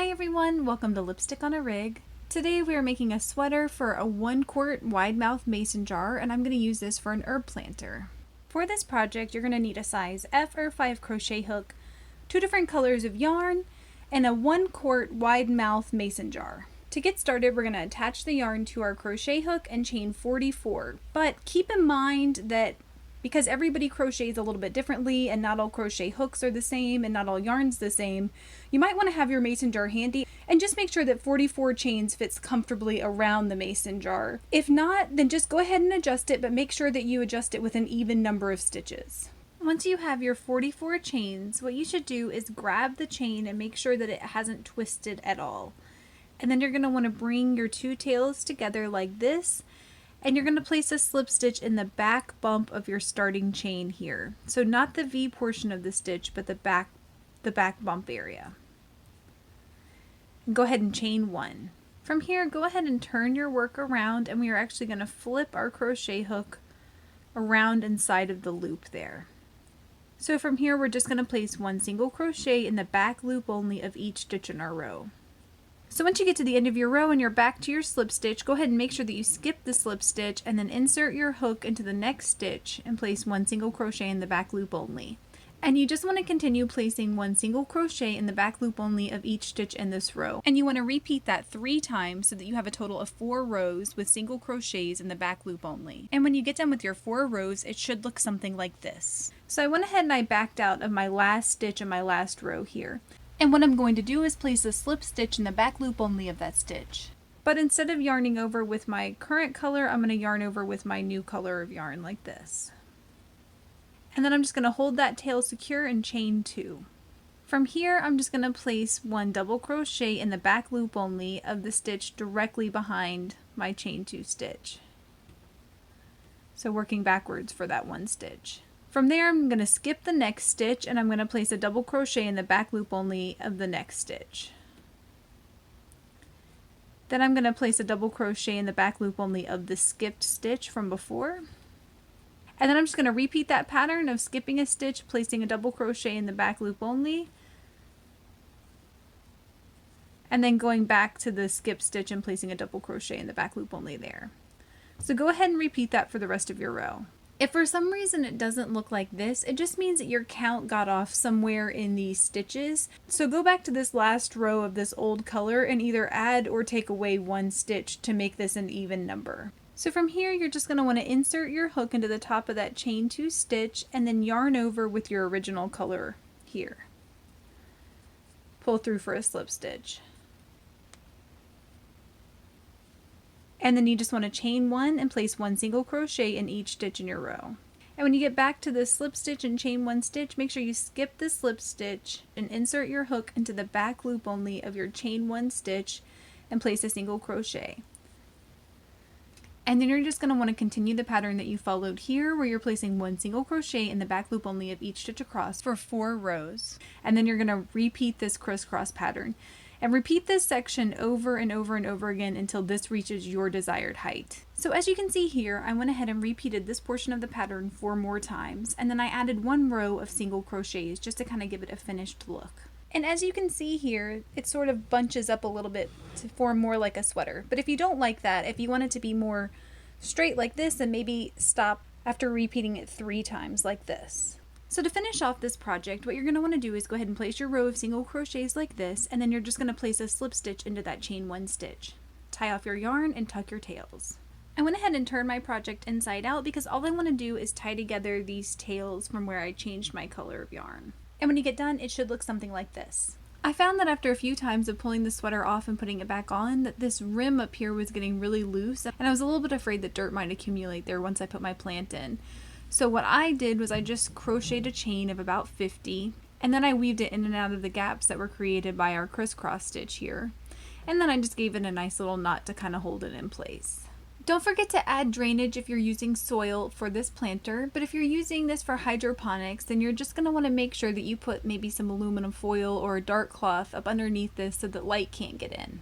Hi everyone, welcome to Lipstick on a Rig. Today we are making a sweater for a 1-quart wide mouth mason jar, and I'm going to use this for an herb planter. For this project you're going to need a size F or 5 crochet hook, 2 different colors of yarn, and a 1-quart wide mouth mason jar. To get started, we're going to attach the yarn to our crochet hook and chain 44, but keep in mind that because everybody crochets a little bit differently and not all crochet hooks are the same and not all yarn's the same, you might want to have your mason jar handy and just make sure that 44 chains fits comfortably around the mason jar. If not, then just go ahead and adjust it, but make sure that you adjust it with an even number of stitches. Once you have your 44 chains, what you should do is grab the chain and make sure that it hasn't twisted at all. And then you're going to want to bring your 2 tails together like this, and you're going to place a slip stitch in the back bump of your starting chain here. So not the V portion of the stitch, but the back bump area. And go ahead and chain 1. From here, go ahead and turn your work around, and we are actually going to flip our crochet hook around inside of the loop there. So from here, we're just going to place 1 single crochet in the back loop only of each stitch in our row. So once you get to the end of your row and you're back to your slip stitch, go ahead and make sure that you skip the slip stitch and then insert your hook into the next stitch and place 1 single crochet in the back loop only. And you just want to continue placing 1 single crochet in the back loop only of each stitch in this row. And you want to repeat that 3 times so that you have a total of 4 rows with single crochets in the back loop only. And when you get done with your 4 rows, it should look something like this. So I went ahead and I backed out of my last stitch in my last row here. And what I'm going to do is place a slip stitch in the back loop only of that stitch. But instead of yarning over with my current color, I'm going to yarn over with my new color of yarn like this. And then I'm just going to hold that tail secure and chain 2. From here, I'm just going to place 1 double crochet in the back loop only of the stitch directly behind my chain 2 stitch. So working backwards for that 1 stitch. From there, I'm going to skip the next stitch and I'm going to place a double crochet in the back loop only of the next stitch. Then I'm going to place a double crochet in the back loop only of the skipped stitch from before. And then I'm just going to repeat that pattern of skipping a stitch, placing a double crochet in the back loop only, and then going back to the skip stitch and placing a double crochet in the back loop only there. So go ahead and repeat that for the rest of your row. If for some reason it doesn't look like this, it just means that your count got off somewhere in these stitches. So go back to this last row of this old color and either add or take away 1 stitch to make this an even number. So from here, you're just going to want to insert your hook into the top of that chain 2 stitch and then yarn over with your original color here. Pull through for a slip stitch. And then you just want to chain 1 and place 1 single crochet in each stitch in your row. And when you get back to the slip stitch and chain 1 stitch, make sure you skip the slip stitch and insert your hook into the back loop only of your chain 1 stitch and place a single crochet. And then you're just going to want to continue the pattern that you followed here, where you're placing 1 single crochet in the back loop only of each stitch across for 4 rows. And then you're going to repeat this crisscross pattern. And repeat this section over and over and over again until this reaches your desired height. So as you can see here, I went ahead and repeated this portion of the pattern 4 more times, and then I added 1 row of single crochets just to kind of give it a finished look. And as you can see here, it sort of bunches up a little bit to form more like a sweater. But if you don't like that, if you want it to be more straight like this, then maybe stop after repeating it 3 times like this. So to finish off this project, what you're going to want to do is go ahead and place your row of single crochets like this, and then you're just going to place a slip stitch into that chain 1 stitch. Tie off your yarn and tuck your tails. I went ahead and turned my project inside out because all I want to do is tie together these tails from where I changed my color of yarn. And when you get done, it should look something like this. I found that after a few times of pulling the sweater off and putting it back on, that this rim up here was getting really loose, and I was a little bit afraid that dirt might accumulate there once I put my plant in. So what I did was I just crocheted a chain of about 50, and then I weaved it in and out of the gaps that were created by our crisscross stitch here. And then I just gave it a nice little knot to kind of hold it in place. Don't forget to add drainage if you're using soil for this planter, but if you're using this for hydroponics, then you're just going to want to make sure that you put maybe some aluminum foil or a dark cloth up underneath this so that light can't get in.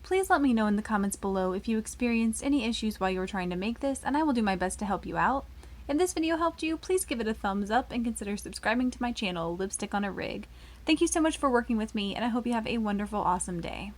Please let me know in the comments below if you experienced any issues while you were trying to make this, and I will do my best to help you out. If this video helped you, please give it a thumbs up and consider subscribing to my channel, Lipstick on a Rig. Thank you so much for working with me, and I hope you have a wonderful, awesome day.